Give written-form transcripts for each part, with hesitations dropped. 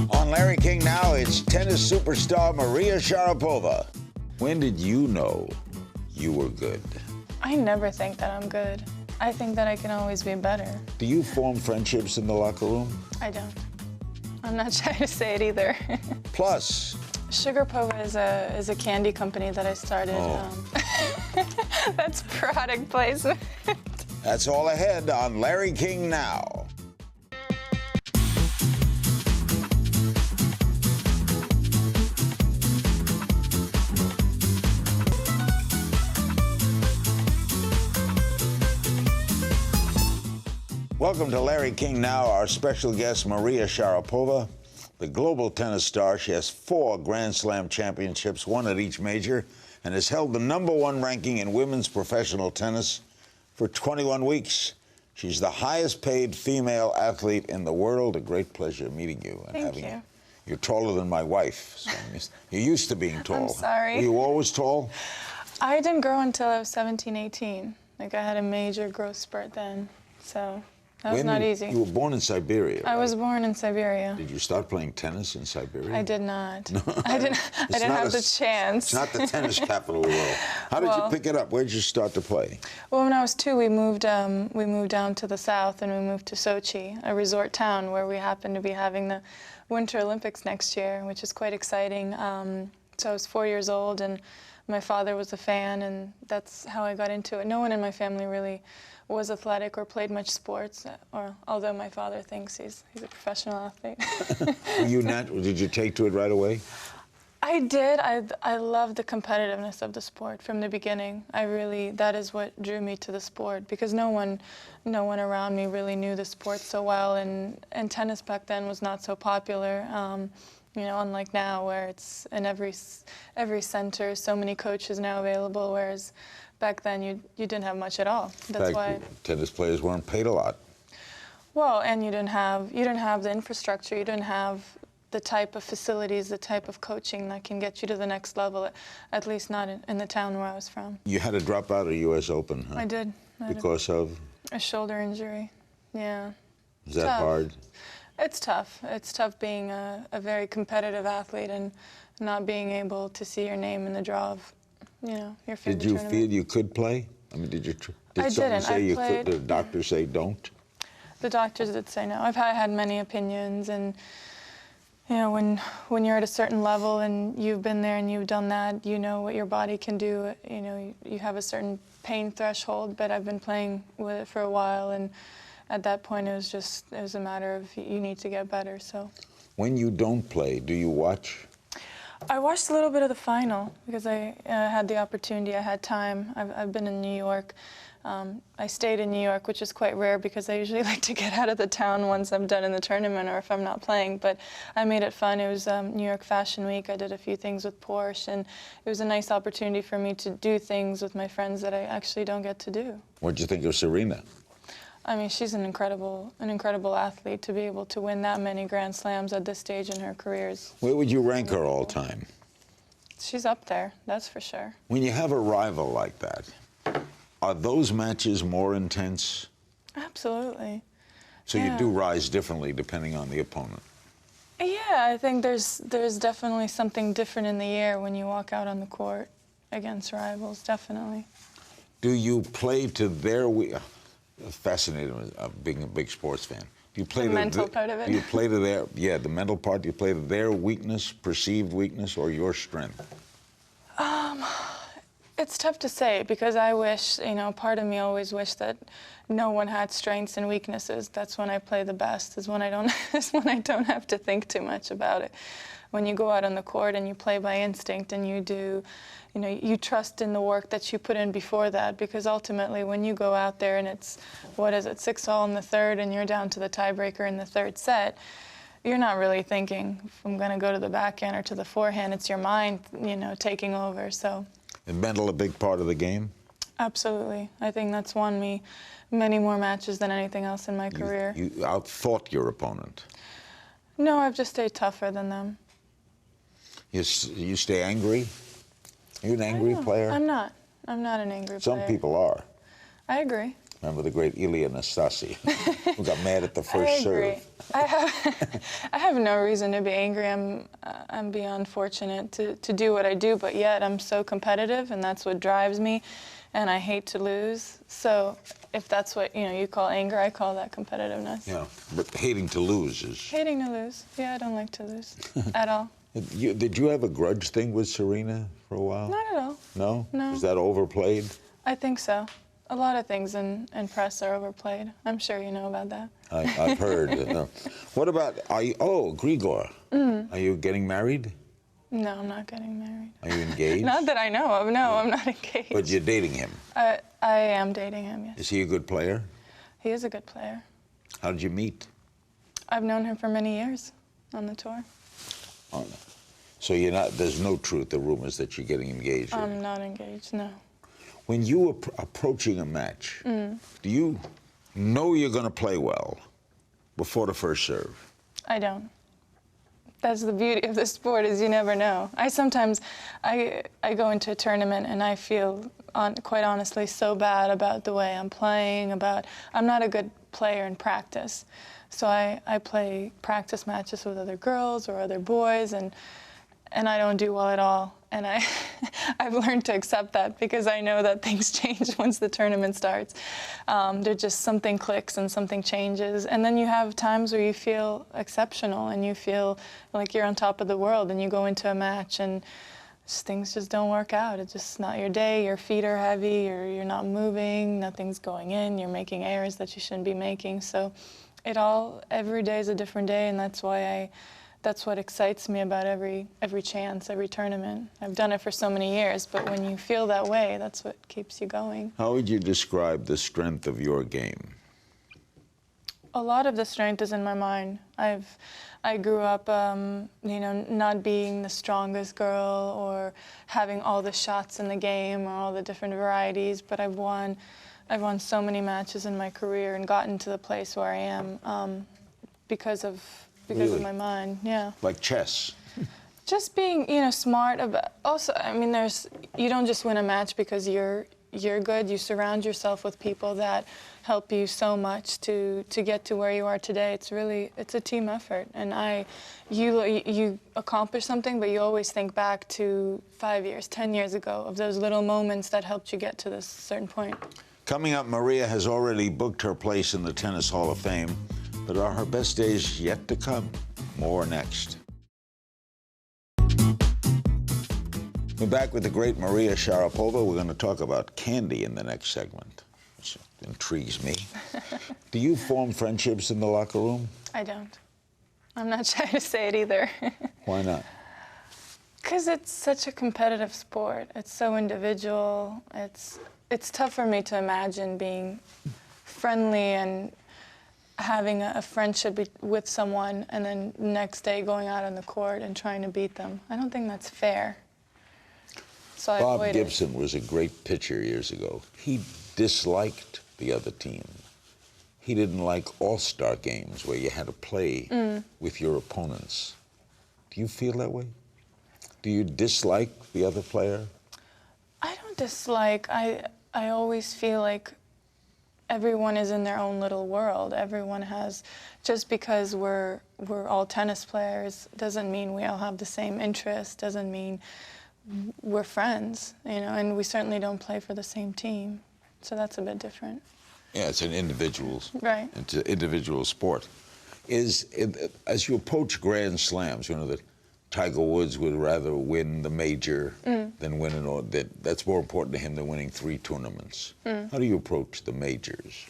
On Larry King Now, it's tennis superstar Maria Sharapova. When did you know you were good? I never think that I'm good. I think that I can always be better. Do you form friendships in the locker room? I don't. I'm not shy to say it either. Plus, Sugarpova is a candy company that I started. That's product placement. that's all ahead on Larry King Now. Welcome to Larry King Now. Our special guest, Maria Sharapova, the global tennis star. She has 4 Grand Slam championships, 1 at each major, and has held the #1 ranking in women's professional tennis for 21 weeks. She's the highest paid female athlete in the world. A great pleasure meeting you and Thank having you. You're taller than my wife. So you're used to being tall. I'm sorry. Were you always tall? I didn't grow until I was 17, 18. Like, I had a major growth spurt then, so that was not easy. You were born in Siberia, I right? was born in Siberia. Did you start playing tennis in Siberia? I did not. No. I didn't have the chance. It's not the tennis capital of the world. How did you pick it up? Where did you start to play? Well, when I was 2, we moved down to the south, and we moved to Sochi, a resort town where we happened to be having the Winter Olympics next year, which is quite exciting. So I was 4 years old, and my father was a fan, and that's how I got into it. No one in my family really was athletic or played much sports, or although my father thinks he's a professional athlete. Did you take to it right away? I did. I loved the competitiveness of the sport from the beginning. That is what drew me to the sport, because no one around me really knew the sport so well, and tennis back then was not so popular. You know, unlike now, where it's in every center, so many coaches now available, whereas back then you didn't have much at all. That's why tennis players weren't paid a lot. Well, and you didn't have the infrastructure, you didn't have the type of facilities, the type of coaching that can get you to the next level, at least not in the town where I was from. You had to drop out of U.S. Open, huh? I did. Because of? A shoulder injury, yeah. Is that hard? It's tough. It's tough being a very competitive athlete and not being able to see your name in the draw of, your favorite Did you tournament. feel you could play? I mean, did I someone didn't. say you played, could? Did the doctor say don't? The doctors did say no. I've had many opinions, and when you're at a certain level and you've been there and you've done that, you know what your body can do. You have a certain pain threshold, but I've been playing with it for a while, and at that point it was a matter of you need to get better. So when you don't play, do you watch? I watched a little bit of the final because I had the opportunity, I had time. I've been in New York. I stayed in New York, which is quite rare because I usually like to get out of the town once I'm done in the tournament or if I'm not playing. But I made it fun. It was New York Fashion Week. I did a few things with Porsche, and it was a nice opportunity for me to do things with my friends that I actually don't get to do. What did you think of Serena? I mean, she's an incredible athlete. To be able to win that many Grand Slams at this stage in her career. Where would you rank her all time? She's up there, that's for sure. When you have a rival like that, are those matches more intense? Absolutely. So you do rise differently depending on the opponent? Yeah, I think there's definitely something different in the air when you walk out on the court against rivals, definitely. Do you play to their... Fascinated with being a big sports fan. Do you play the mental part of it? Do you play to their, the mental part, do you play to their weakness, perceived weakness, or your strength? It's tough to say because I wish, part of me always wished that no one had strengths and weaknesses. That's when I play the best, is when I don't have to think too much about it. When you go out on the court and you play by instinct and you do, you trust in the work that you put in before that, because ultimately when you go out there and it's, 6-all in the third and you're down to the tiebreaker in the third set, you're not really thinking, if I'm going to go to the backhand or to the forehand. It's your mind, taking over. So. Is mental a big part of the game? Absolutely. I think that's won me many more matches than anything else in my career. You outthought your opponent? No, I've just stayed tougher than them. You stay angry? Are you an angry player? I'm not. I'm not an angry player. Some people are. I agree. Remember the great Ilya Nastasi, who got mad at the first serve? I have no reason to be angry. I'm beyond fortunate to do what I do, but yet I'm so competitive, and that's what drives me, and I hate to lose. So if that's what you call anger, I call that competitiveness. Yeah, but hating to lose is... Hating to lose. Yeah, I don't like to lose at all. Did you have a grudge thing with Serena for a while? Not at all. No? No. Was that overplayed? I think so. A lot of things in press are overplayed. I'm sure you know about that. I've heard. What about, Grigor? Are you getting married? No, I'm not getting married. Are you engaged? Not that I know of. No, I'm not engaged. But you're dating him? I am dating him, yes. Is he a good player? He is a good player. How did you meet? I've known him for many years on the tour. Oh, no. So you're not, there's no truth to rumors that you're getting engaged? I'm not engaged, no. When you are approaching a match, do you know you're going to play well before the first serve? I don't. That's the beauty of the sport, is you never know. I go into a tournament and I feel, quite honestly, so bad about the way I'm playing, I'm not a good player in practice. So I play practice matches with other girls or other boys, and I don't do well at all. And I've learned to accept that, because I know that things change once the tournament starts. There just something clicks and something changes. And then you have times where you feel exceptional and you feel like you're on top of the world, and you go into a match and things just don't work out. It's just not your day. Your feet are heavy, or you're not moving, nothing's going in, you're making errors that you shouldn't be making. So every day is a different day, and that's what excites me about every chance, every tournament. I've done it for so many years, but when you feel that way, that's what keeps you going. How would you describe the strength of your game? A lot of the strength is in my mind. I grew up, not being the strongest girl or having all the shots in the game or all the different varieties, but I've won so many matches in my career and gotten to the place where I am because of my mind, yeah. Like chess? Just being, smart about. Also, you don't just win a match because you're good. You surround yourself with people that help you so much to get to where you are today. It's a team effort, and you accomplish something, but you always think back to 5 years, 10 years ago, of those little moments that helped you get to this certain point. Coming up, Maria has already booked her place in the Tennis Hall of Fame, but are her best days yet to come? More next. We're back with the great Maria Sharapova. We're going to talk about candy in the next segment, which intrigues me. Do you form friendships in the locker room? I don't. I'm not shy to say it either. Why not? Because it's such a competitive sport. It's so individual. It's tough for me to imagine being friendly and having a friendship with someone and then next day going out on the court and trying to beat them. I don't think that's fair. So Bob Gibson was a great pitcher years ago. He disliked the other team. He didn't like all-star games where you had to play with your opponents. Do you feel that way? Do you dislike the other player? I don't dislike. I always feel like everyone is in their own little world. Everyone has, just because we're all tennis players doesn't mean we all have the same interests, doesn't mean we're friends, and we certainly don't play for the same team. So that's a bit different. Yeah, it's an individual, right. It's an individual sport. As you approach Grand Slams, that Tiger Woods would rather win the major than win that's more important to him than winning 3 tournaments. How do you approach the majors?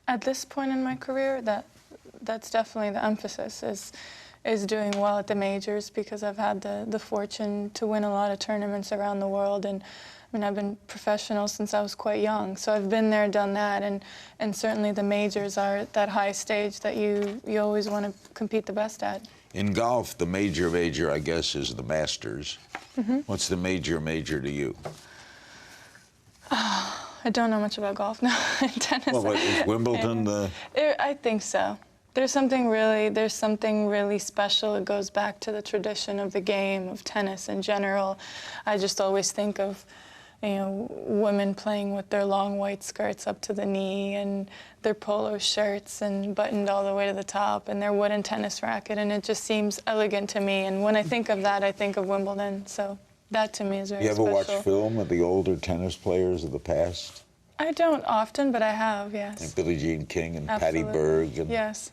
At this point in my career, that's definitely the emphasis, is doing well at the majors, because I've had the fortune to win a lot of tournaments around the world, and I've been professional since I was quite young, so I've been there, done that, and certainly the majors are that high stage that you always want to compete the best at. In golf, the major, I guess, is the Masters. What's the major to you? I don't know much about golf now. Tennis. Well, is Wimbledon the... I think so. There's something really special. It goes back to the tradition of the game, of tennis in general. I just always think of, you know, women playing with their long white skirts up to the knee and their polo shirts and buttoned all the way to the top and their wooden tennis racket, and it just seems elegant to me. And when I think of that, I think of Wimbledon. So that to me is very special. You ever watch film of the older tennis players of the past? I don't often, but I have, yes. Like Billie Jean King and Absolutely. Patty Berg. And yes.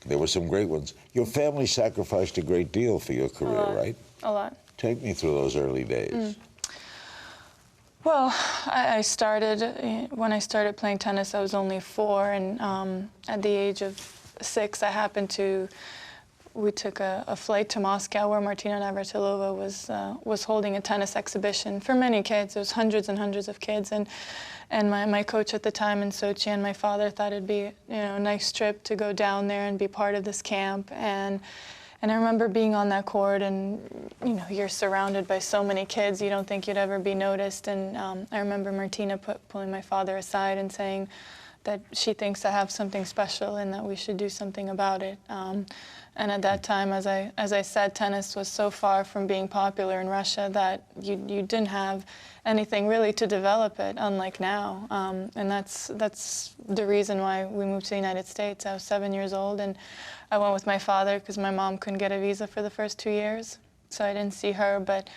there were some great ones. Your family sacrificed a great deal for your career, right? A lot. Take me through those early days. Well, I started, when I started playing tennis, I was only 4, and at the age of 6, we took a flight to Moscow where Martina Navratilova was holding a tennis exhibition for many kids. There was hundreds and hundreds of kids, and my coach at the time in Sochi and my father thought it'd be, you know, a nice trip to go down there and be part of this camp. And I remember being on that court, and you know, you're surrounded by so many kids, you don't think you'd ever be noticed. And I remember Martina pulling my father aside and saying that she thinks I have something special and that we should do something about it. And at that time, as I said, tennis was so far from being popular in Russia that you didn't have anything really to develop it, unlike now. And that's the reason why we moved to the United States. I was 7 years old, and I went with my father because my mom couldn't get a visa for the first 2 years, so I didn't see her. But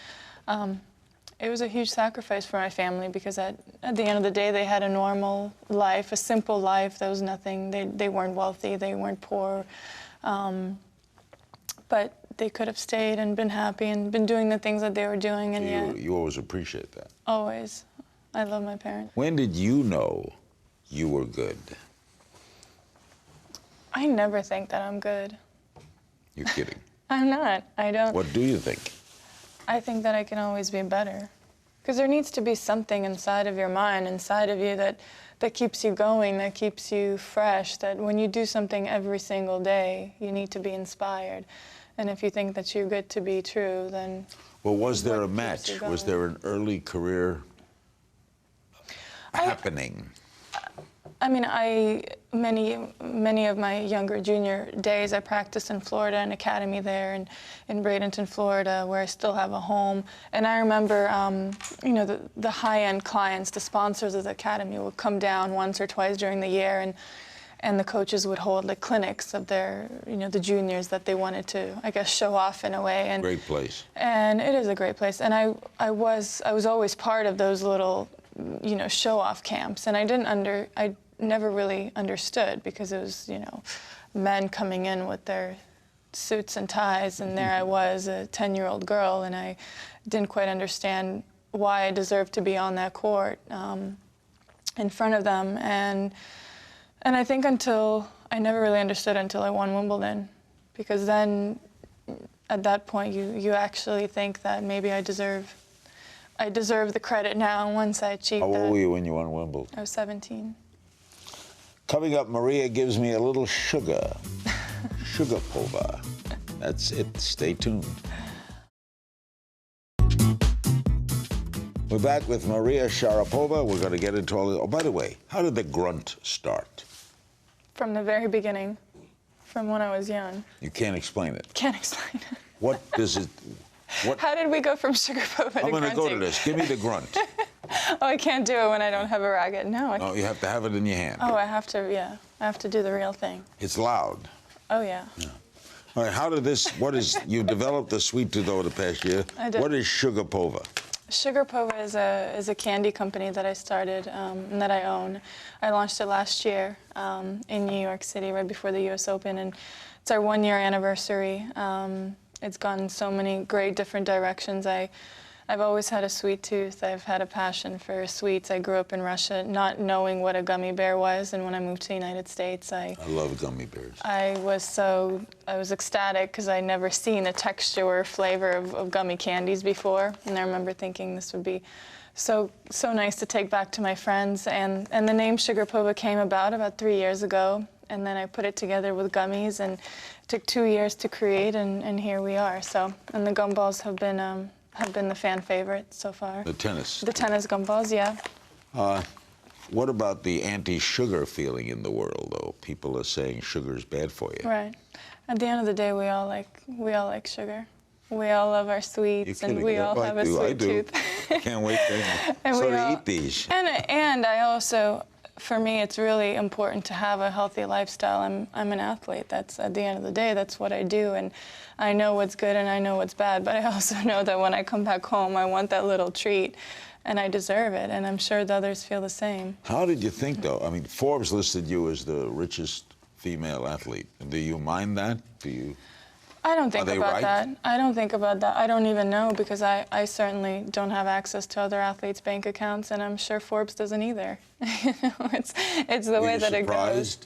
it was a huge sacrifice for my family because at the end of the day, they had a normal life, a simple life. There was nothing. They weren't wealthy. They weren't poor. But they could have stayed and been happy and been doing the things that they were doing. And you always appreciate that. Always. I love my parents. When did you know you were good? I never think that I'm good. You're kidding. I'm not. I don't. What do you think? I think that I can always be better. Because there needs to be something inside of your mind, inside of you that keeps you going, that keeps you fresh, that when you do something every single day, you need to be inspired. And if you think that you're good to be true, then... Well, was there a match? Was there an early career happening? I mean, many of my younger junior days, I practiced in Florida, an academy there, and in Bradenton, Florida, where I still have a home. And I remember, you know, the high-end clients, the sponsors of the academy would come down once or twice during the year, and the coaches would hold like clinics of their, you know, the juniors that they wanted to, I guess, show off in a way. And great place. And it is a great place. And I was always part of those little, you know, show-off camps, and I never really understood because it was, you know, men coming in with their suits and ties, and there I was, a 10-year-old girl, and I didn't quite understand why I deserved to be on that court in front of them. And I think I never really understood until I won Wimbledon, because then at that point you actually think that maybe I deserve the credit now once I achieved that. How old were you when you won Wimbledon? I was 17. Coming up, Maria gives me a little sugar. Sugarpova. That's it. Stay tuned. We're back with Maria Sharapova. We're going to get into all the... Oh, by the way, how did the grunt start? From the very beginning, from when I was young. You can't explain it. Can't explain it. What does it... What? How did we go from Sugarpova to I'm going to go to grunting? this. Give me the grunt. Oh, I can't do it when I don't have a racket. No. No, you have to have it in your hand. Oh, I have to, yeah. I have to do the real thing. It's loud. Oh, yeah. All right, how did this... You've developed the sweet tooth over the past year. I did. What is Sugarpova? Sugarpova is a candy company that I started and that I own. I launched it last year in New York City, right before the U.S. Open, and it's our 1-year anniversary. It's gone so many great different directions. I've always had a sweet tooth. I've had a passion for sweets. I grew up in Russia not knowing what a gummy bear was, and when I moved to the United States, I love gummy bears. I was ecstatic because I'd never seen the texture or flavor of gummy candies before, and I remember thinking this would be so nice to take back to my friends. And the name Sugarpova came about 3 years ago, and then I put it together with gummies, and it took 2 years to create, and here we are. So, and the gumballs have been the fan favorite so far. The tennis. The tennis gumballs, yeah. What about the anti-sugar feeling in the world, though? People are saying sugar's bad for you. Right. At the end of the day, we all like sugar. We all love our sweets, and we all have a sweet tooth. Can't wait to eat these. And I also, for me, it's really important to have a healthy lifestyle. I'm an athlete. That's, at the end of the day, that's what I do. And I know what's good and I know what's bad, but I also know that when I come back home, I want that little treat, and I deserve it. And I'm sure the others feel the same. How did you think, though? I mean, Forbes listed you as the richest female athlete. Do you mind that? Do you? I don't think about right? that. I don't think about that. I don't even know, because I certainly don't have access to other athletes' bank accounts, and I'm sure Forbes doesn't either. It's the way that it goes.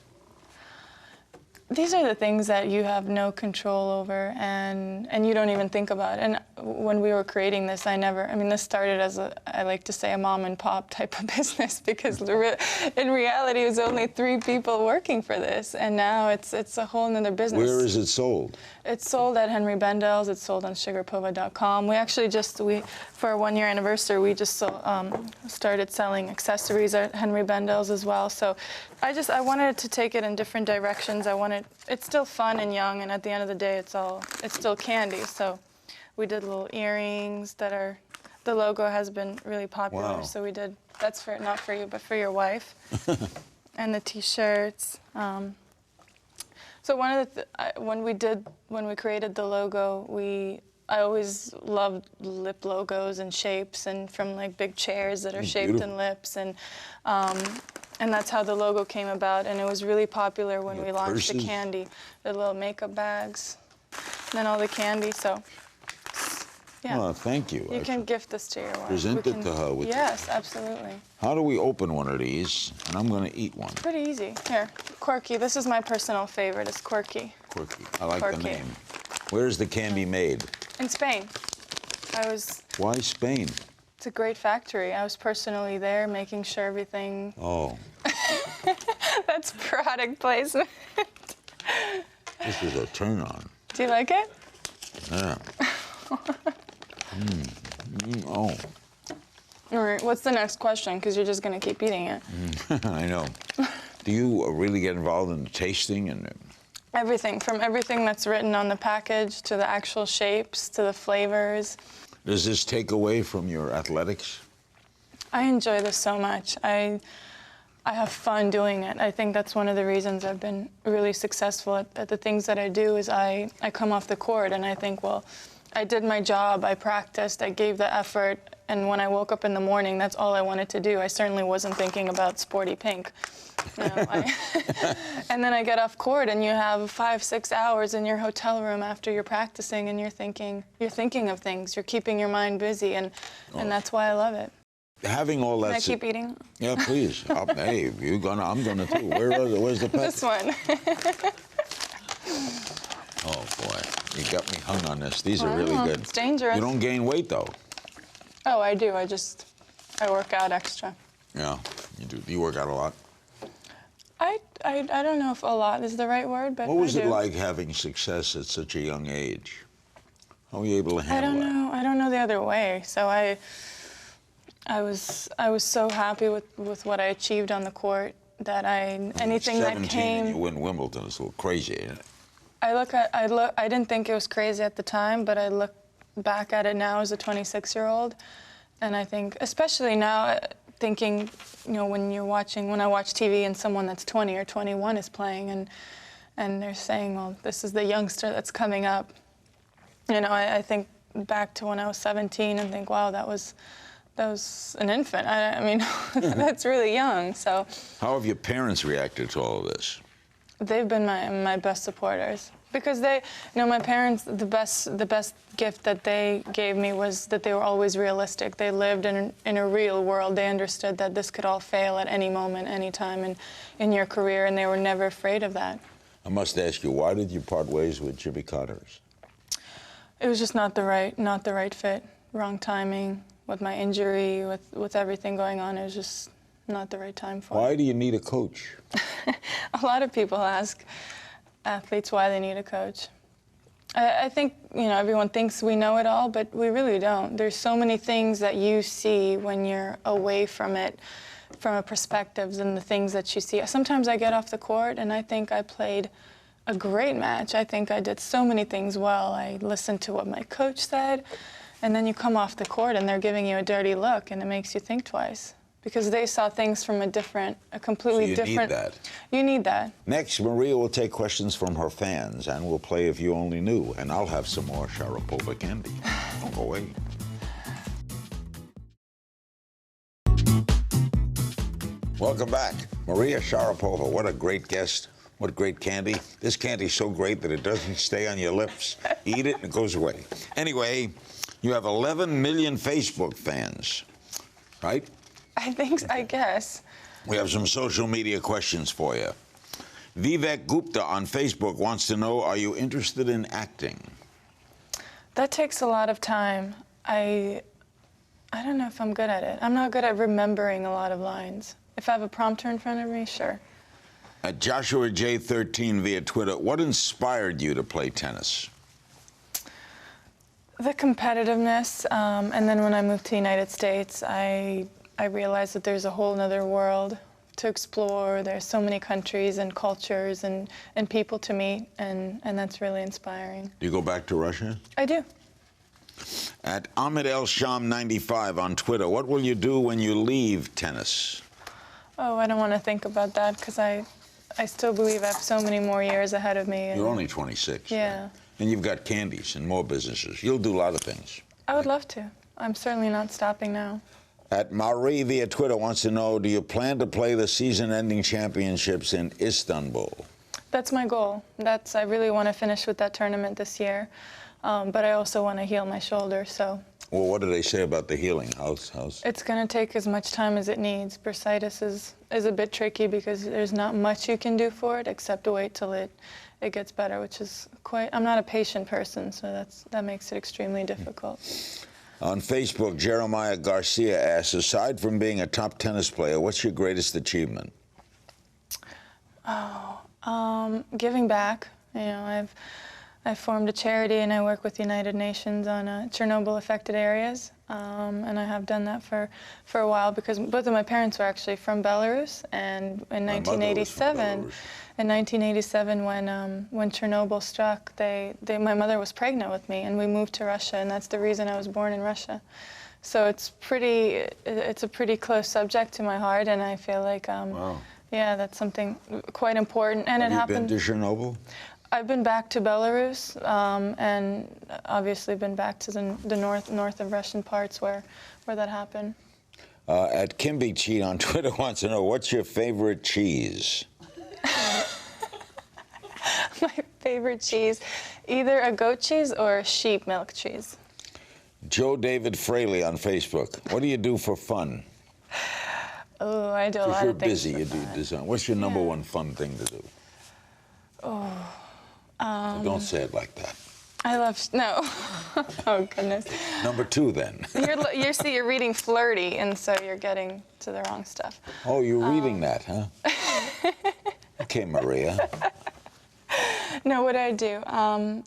These are the things that you have no control over, and you don't even think about. And when we were creating this, I mean, this started as I like to say, a mom and pop type of business, because in reality, it was only 3 people working for this, and now it's a whole nother business. Where is it sold? It's sold at Henry Bendel's. It's sold on Sugarpova.com. We actually for our 1-year anniversary, we just started selling accessories at Henry Bendel's as well. So I wanted to take it in different directions. It's still fun and young, and at the end of the day, it's still candy. So we did little earrings the logo has been really popular. Wow. So we did, that's not for you, but for your wife. And the T-shirts. So one of when we created the logo, I always loved lip logos and shapes, and from like big chairs that are shaped in lips, and that's how the logo came about. And it was really popular when we launched the candy, the little makeup bags, and then all the candy. So yeah. Oh, thank you. You can gift this to your wife. Present it to her. Yes, absolutely. How do we open one of these? And I'm going to eat one. Pretty easy. Here, Corky. This is my personal favorite. It's Corky. Corky. I like Corky. the name. Where is the candy made? In Spain. Why Spain? It's a great factory. I was personally there, making sure everything. Oh. That's product placement. This is a turn on. Do you like it? Yeah. Oh. All right, what's the next question? Because you're just going to keep eating it. I know. Do you really get involved in the tasting and? Everything, from everything that's written on the package to the actual shapes to the flavors. Does this take away from your athletics? I enjoy this so much. I have fun doing it. I think that's one of the reasons I've been really successful at the things that I do. Is I come off the court and I think, well, I did my job, I practiced, I gave the effort, and when I woke up in the morning, that's all I wanted to do. I certainly wasn't thinking about sporty pink. You know, and then I get off court, and you have 5-6 hours in your hotel room after you're practicing, and you're thinking of things. You're keeping your mind busy, and that's why I love it. Having all that. Can I keep eating? Yeah, please. Hey, I'm gonna too. Where's the pet? This one. Oh boy, you got me hung on this. These are really good. It's dangerous. You don't gain weight though. Oh, I do. I work out extra. Yeah, you do. You work out a lot. I don't know if a lot is the right word, but what was I it do. like having success at such a young age? How were you able to handle that? I don't know the other way. So I was so happy with what I achieved on the court that anything that 17 came. and you win Wimbledon. It's a little crazy, isn't it? I didn't think it was crazy at the time, but I look back at it now as a 26-year-old, and I think, especially now, thinking, you know, when I watch TV and someone that's 20 or 21 is playing, and they're saying, well, this is the youngster that's coming up. You know, I think back to when I was 17 and think, wow, that was an infant. I mean, that's really young. So. How have your parents reacted to all of this? They've been my best supporters, because my parents, the best gift that they gave me was that they were always realistic. They lived in a real world. They understood that this could all fail at any moment, any time in your career, and they were never afraid of that. I must ask you, why did you part ways with Jimmy Connors? It was just not the right fit. Wrong timing with my injury, with everything going on. It was just not the right time for it. Why do you need a coach? A lot of people ask athletes why they need a coach. I think, you know, everyone thinks we know it all, but we really don't. There's so many things that you see when you're away from it, from a perspective, and the things that you see. Sometimes I get off the court and I think I played A great match. I think I did so many things well. I listened to what my coach said, and then you come off the court and they're giving you a dirty look, and it makes you think twice because they saw things from a completely different. You need that. You need that. Next, Maria will take questions from her fans, and we'll play If You Only Knew, and I'll have some more Sharapova candy. Don't go away. Welcome back. Maria Sharapova, what a great guest. What great candy. This candy's so great that it doesn't stay on your lips. Eat it and it goes away. Anyway, you have 11 million Facebook fans, right? I think, I guess. We have some social media questions for you. Vivek Gupta on Facebook wants to know, are you interested in acting? That takes a lot of time. I don't know if I'm good at it. I'm not good at remembering a lot of lines. If I have a prompter in front of me, sure. At Joshua J13 via Twitter, what inspired you to play tennis? The competitiveness, and then when I moved to the United States, I realized that there's a whole other world to explore. There's so many countries and cultures and people to meet, and that's really inspiring. Do you go back to Russia? I do. At Ahmed El Sham 95 on Twitter, what will you do when you leave tennis? Oh, I don't want to think about that because I still believe I have so many more years ahead of me. You're only 26. Yeah. Right? And you've got candies and more businesses. You'll do a lot of things. I would love to. I'm certainly not stopping now. At Marie via Twitter wants to know, do you plan to play the season-ending championships in Istanbul? That's my goal. I really want to finish with that tournament this year. But I also want to heal my shoulder, so. Well, what do they say about the healing? How's? It's going to take as much time as it needs. Bursitis is a bit tricky because there's not much you can do for it except to wait till it gets better, which is quite. I'm not a patient person, so that makes it extremely difficult. On Facebook, Jeremiah Garcia asks, aside from being a top tennis player, what's your greatest achievement? Giving back. You know, I've formed a charity and I work with the United Nations on Chernobyl-affected areas, and I have done that for a while because both of my parents were actually from Belarus, and in 1987, when Chernobyl struck, my mother was pregnant with me, and we moved to Russia, and that's the reason I was born in Russia. So it's a pretty close subject to my heart, and I feel like, wow. Yeah, that's something quite important, and it happened. Have you been to Chernobyl? I've been back to Belarus, and obviously been back to the north of Russian parts where that happened. At Kimby Cheat on Twitter wants to know, what's your favorite cheese? My favorite cheese, either a goat cheese or a sheep milk cheese. Joe David Fraley on Facebook, what do you do for fun? Oh, I do a lot of things. You're busy, you do design. What's your number one fun thing to do? So don't say it like that. I love, no. Oh, goodness. Number two, then. You're reading flirty, and so you're getting to the wrong stuff. Oh, you're reading that, huh? Okay, Maria. No, what I do, I'm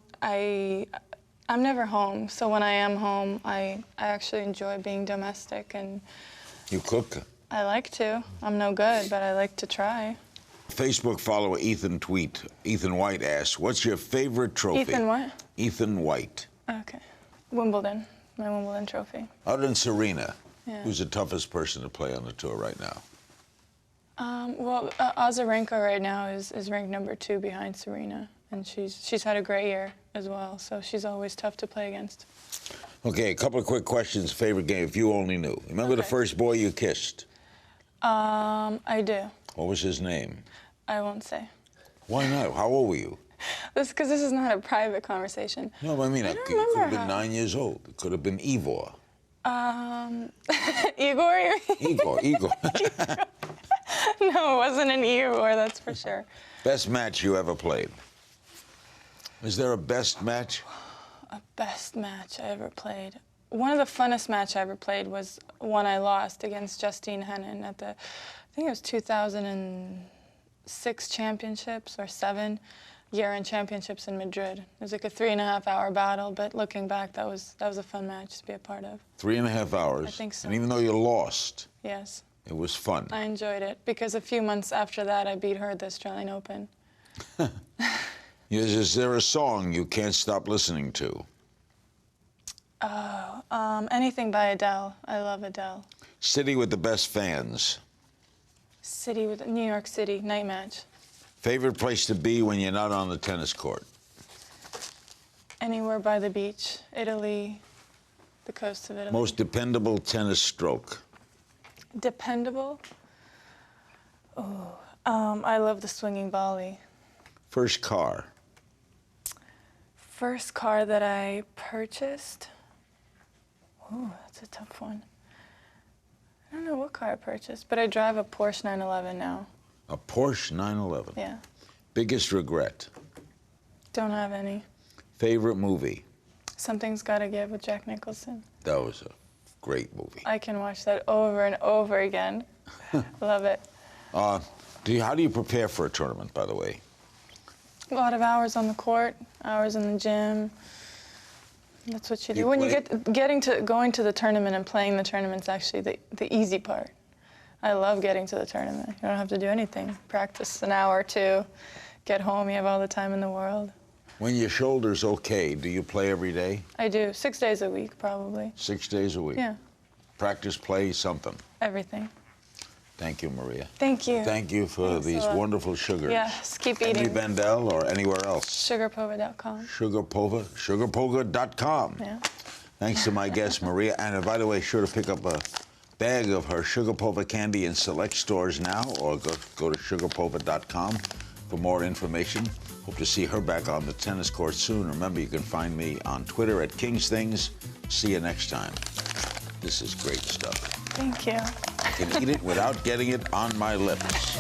never home, so when I am home, I actually enjoy being domestic, and... You cook? I like to. I'm no good, but I like to try. Facebook follower Ethan White asks, what's your favorite trophy? Ethan what? Ethan White. Okay. Wimbledon. My Wimbledon trophy. Other than Serena, yeah. Who's the toughest person to play on the tour right now? Well, Azarenka right now is ranked number 2 behind Serena, and she's had a great year as well, so she's always tough to play against. Okay, a couple of quick questions. Favorite game, if you only knew. Remember the first boy you kissed? I do. What was his name? I won't say. Why not? How old were you? Because this is not a private conversation. No, I mean, it could have been 9 years old. It could have been Igor. Igor? Igor. No, it wasn't an Igor, that's for sure. Best match you ever played? Is there a best match? A best match I ever played. One of the funnest matches I ever played was one I lost against Justine Henin at I think it was 2006 championships or 7 year-end championships in Madrid. It was like a 3.5-hour battle, but looking back, that was a fun match to be a part of. 3.5 hours? I think so. And even though you lost, yes, it was fun. I enjoyed it because a few months after that, I beat her at the Australian Open. Is there a song you can't stop listening to? Anything by Adele. I love Adele. City with the best fans? City with New York City, night match. Favorite place to be when you're not on the tennis court? Anywhere by the beach, Italy, the coast of Italy. Most dependable tennis stroke? Dependable? Oh, I love the swinging volley. First car? First car that I purchased? Oh, that's a tough one. I don't know what car I purchased, but I drive a Porsche 911 now. A Porsche 911? Yeah. Biggest regret? Don't have any. Favorite movie? Something's Gotta Give with Jack Nicholson. That was a great movie. I can watch that over and over again. Love it. How do you prepare for a tournament, by the way? A lot of hours on the court, hours in the gym. That's what you do. When you going to the tournament and playing the tournament's actually the easy part. I love getting to the tournament. You don't have to do anything. Practice an hour or two, get home, you have all the time in the world. When your shoulder's okay, do you play every day? I do, 6 days a week, probably. 6 days a week? Yeah. Practice, play, something. Everything. Thank you, Maria. Thank you. Thank you for these wonderful sugars. Yes, keep eating. Henry Vandel or anywhere else? Sugarpova.com. Sugarpova, sugarpova.com. Yeah. Thanks to my guest, Maria. And by the way, sure to pick up a bag of her Sugarpova candy in select stores now, or go to sugarpova.com for more information. Hope to see her back on the tennis court soon. Remember, you can find me on Twitter at KingsThings. See you next time. This is great stuff. Thank you. I can eat it without getting it on my lips.